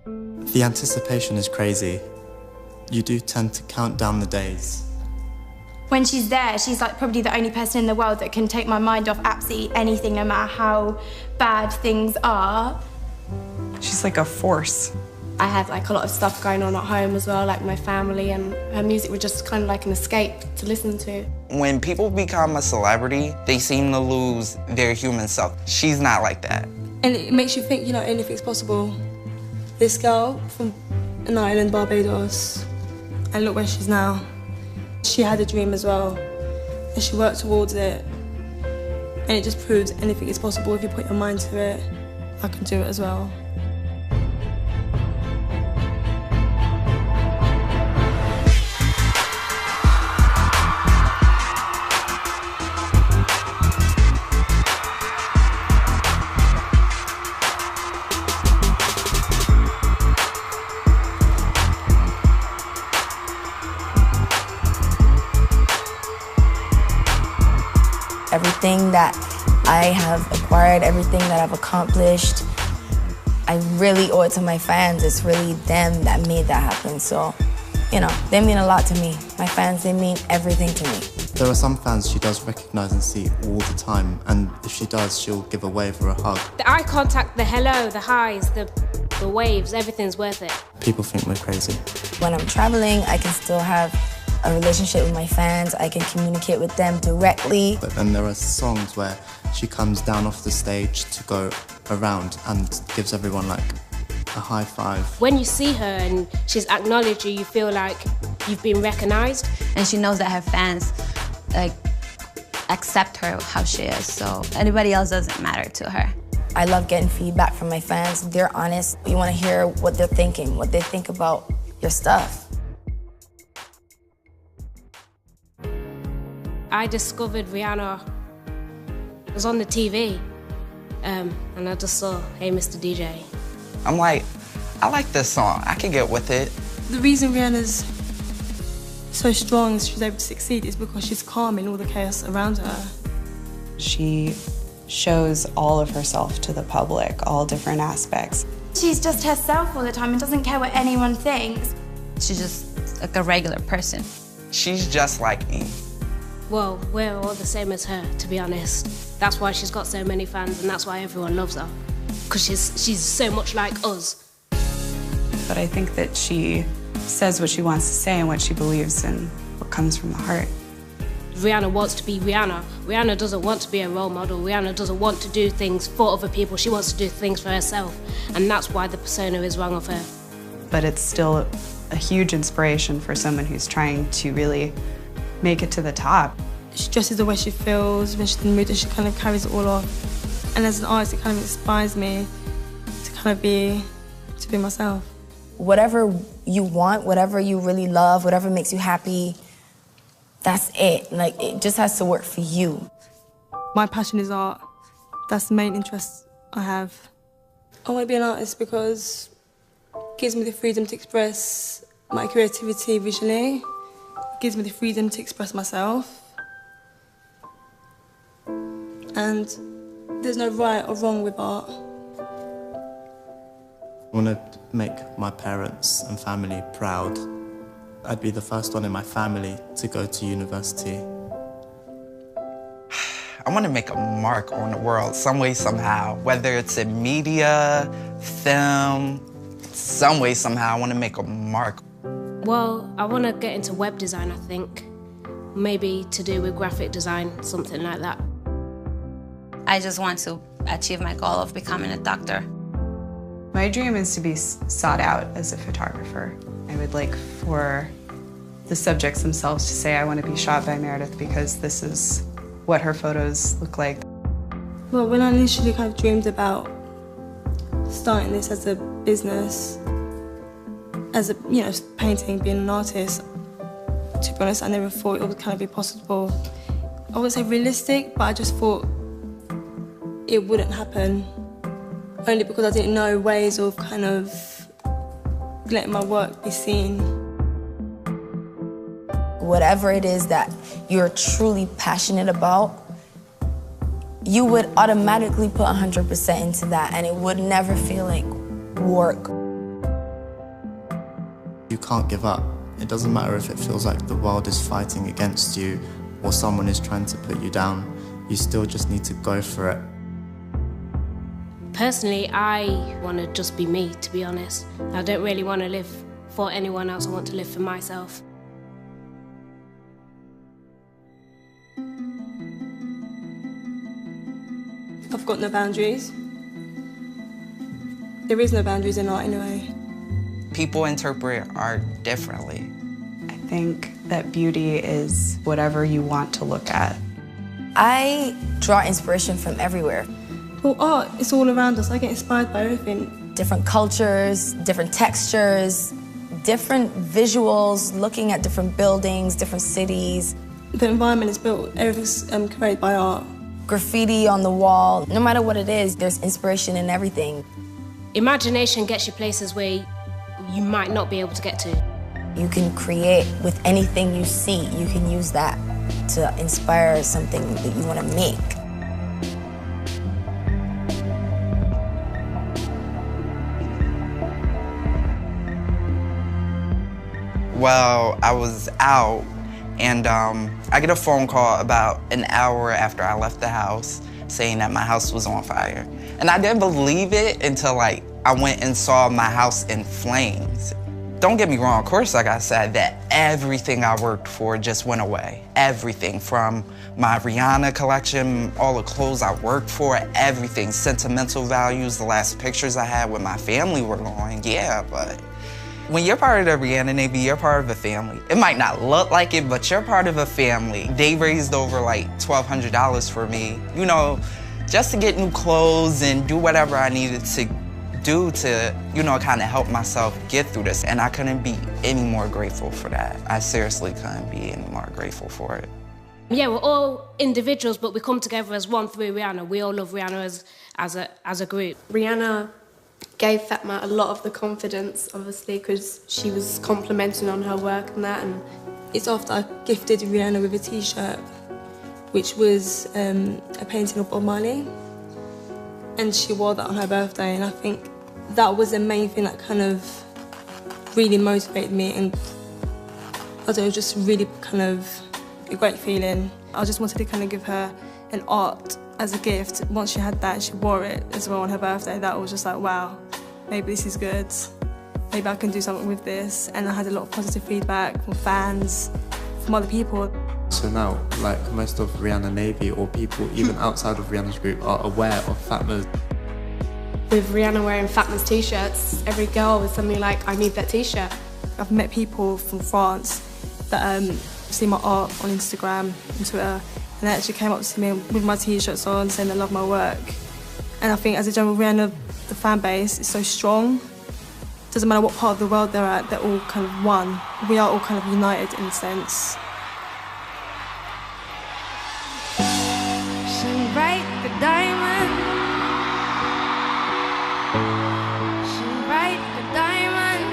The anticipation is crazy. You do tend to count down the days. When she's there, she's like probably the only person in the world that can take my mind off absolutely anything, no matter how bad things are. She's like a force. I had like a lot of stuff going on at home as well, like my family, and her music was just kind of like an escape to listen to. When people become a celebrity, they seem to lose their human self. She's not like that. And it makes you think, you know, anything's possible. This girl from an island, Barbados, and look where she's now. She had a dream as well, and she worked towards it. And it just proves anything is possible if you put your mind to it. I can do it as well. Everything that I have acquired, everything that I've accomplished, I really owe it to my fans. It's really them that made that happen. So, you know, they mean a lot to me. My fans, they mean everything to me. There are some fans she does recognise and see all the time, and if she does, she'll give a wave or a hug. The eye contact, the hello, the highs, the waves, everything's worth it. People think we're crazy. When I'm traveling, I can still have a relationship with my fans. I can communicate with them directly. But then there are songs where she comes down off the stage to go around and gives everyone like a high five. When you see her and she's acknowledged you, you feel like you've been recognised. And she knows that her fans like accept her how she is, so anybody else doesn't matter to her. I love getting feedback from my fans. They're honest. You want to hear what they're thinking, what they think about your stuff. I discovered Rihanna, it was on the TV, and I just saw, hey, Mr. DJ. I'm like, I like this song. I can get with it. The reason Rihanna's so strong and she's able to succeed is because she's calm in all the chaos around her. She shows all of herself to the public, all different aspects. She's just herself all the time and doesn't care what anyone thinks. She's just like a regular person. She's just like me. Well, we're all the same as her, to be honest. That's why she's got so many fans, and that's why everyone loves her. Because she's so much like us. But I think that she says what she wants to say and what she believes and what comes from the heart. Rihanna wants to be Rihanna. Rihanna doesn't want to be a role model. Rihanna doesn't want to do things for other people. She wants to do things for herself. And that's why the persona is wrong of her. But it's still a huge inspiration for someone who's trying to really make it to the top. She dresses the way she feels, when she's in the mood, and she kind of carries it all off. And as an artist, it kind of inspires me to kind of be myself. Whatever you want, whatever you really love, whatever makes you happy, that's it. Like, it just has to work for you. My passion is art. That's the main interest I have. I want to be an artist because it gives me the freedom to express my creativity visually. It gives me the freedom to express myself. And there's no right or wrong with art. I want to make my parents and family proud. I'd be the first one in my family to go to university. I want to make a mark on the world some way, somehow. Whether it's in media, film, some way, somehow, I want to make a mark. Well, I want to get into web design, I think. Maybe to do with graphic design, something like that. I just want to achieve my goal of becoming a doctor. My dream is to be sought out as a photographer. I would like for the subjects themselves to say, I want to be shot by Meredith because this is what her photos look like. Well, when I initially kind of dreamed about starting this as a business, as a, you know, painting, being an artist, to be honest, I never thought it would kind of be possible. I wouldn't say realistic, but I just thought it wouldn't happen. Only because I didn't know ways of kind of letting my work be seen. Whatever it is that you're truly passionate about, you would automatically put 100% into that, and it would never feel like work. You can't give up. It doesn't matter if it feels like the world is fighting against you or someone is trying to put you down. You still just need to go for it. Personally, I want to just be me, to be honest. I don't really want to live for anyone else. I want to live for myself. I've got no boundaries. There is no boundaries in art anyway. People interpret art differently. I think that beauty is whatever you want to look at. I draw inspiration from everywhere. Well, art is all around us. I get inspired by everything. Different cultures, different textures, different visuals, looking at different buildings, different cities. The environment is built, everything's created by art. Graffiti on the wall, no matter what it is, there's inspiration in everything. Imagination gets you places where you might not be able to get to. You can create with anything you see. You can use that to inspire something that you want to make. Well, I was out and I get a phone call about an hour after I left the house saying that my house was on fire. And I didn't believe it until I went and saw my house in flames. Don't get me wrong, of course, like I said, that everything I worked for just went away. Everything from my Rihanna collection, all the clothes I worked for, everything, sentimental values, the last pictures I had with my family were going, yeah, but when you're part of the Rihanna Navy, you're part of a family. It might not look like it, but you're part of a family. They raised over like $1,200 for me, you know, just to get new clothes and do whatever I needed to do to, you know, kind of help myself get through this. And I couldn't be any more grateful for that. I seriously couldn't be any more grateful for it. Yeah, we're all individuals, but we come together as one through Rihanna. We all love Rihanna as a group. Rihanna gave Fatma a lot of the confidence, obviously, because she was complimenting on her work and that. And it's after I gifted Rihanna with a T-shirt, which was a painting of Bob Marley, and she wore that on her birthday. And I think that was the main thing that kind of really motivated me, and I don't know, just really kind of a great feeling. I just wanted to kind of give her an art as a gift. Once she had that, she wore it as well on her birthday. That was just like, wow, maybe this is good. Maybe I can do something with this. And I had a lot of positive feedback from fans, from other people. So now, like most of Rihanna Navy or people even outside of Rihanna's group are aware of Fatma's. with Rihanna wearing Fatma's T-shirts, every girl was suddenly like, I need that T-shirt. I've met people from France that see my art on Instagram and Twitter, and they actually came up to me with my T-shirts on, saying they love my work. And I think as a general Rihanna, the fan base is so strong. Doesn't matter what part of the world they're at, they're all kind of one. We are all kind of united in a sense. Shine bright like a diamond. Shine bright like a diamond.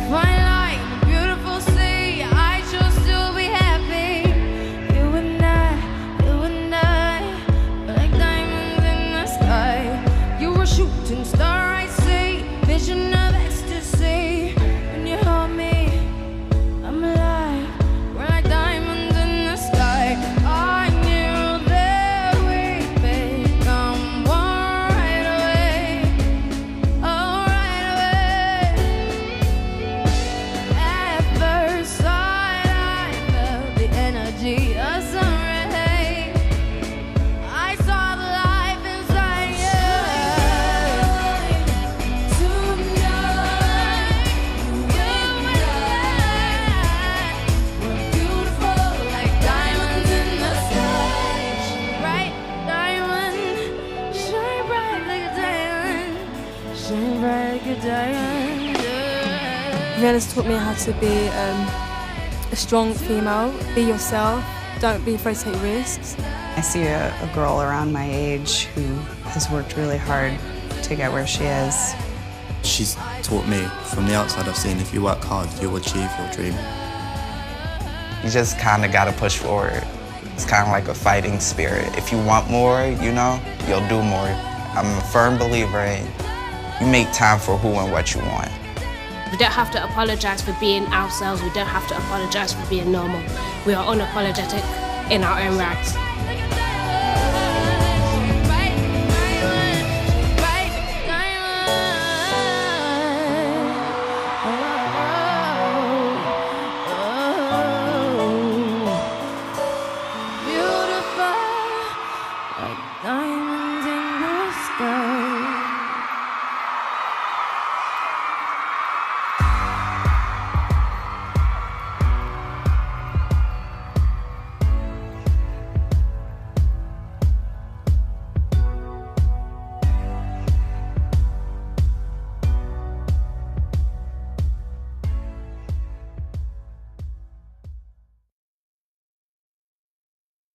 Fine line, a beautiful sea. I chose to be happy. You and I, we're like diamonds in the sky. You were shooting star, I see. Vision of ecstasy. When you hold me, I'm alive. We're like diamonds in the sky. I knew that we'd become one right away. Oh, right away. At first sight, I felt the energy of sun ray. I saw the life inside you. Tonight, you and I, we're beautiful like diamonds in the sky. Shine bright, diamond. Shine bright like a diamond. Shine bright like a diamond. Rihanna's taught me how to be a strong female. Be yourself. Don't be afraid to take risks. I see a girl around my age who has worked really hard to get where she is. She's taught me, from the outside I've seen, if you work hard, you'll achieve your dream. You just kind of got to push forward. It's kind of like a fighting spirit. If you want more, you know, you'll do more. I'm a firm believer in you make time for who and what you want. We don't have to apologize for being ourselves. We don't have to apologize for being normal. We are unapologetic in our own rights.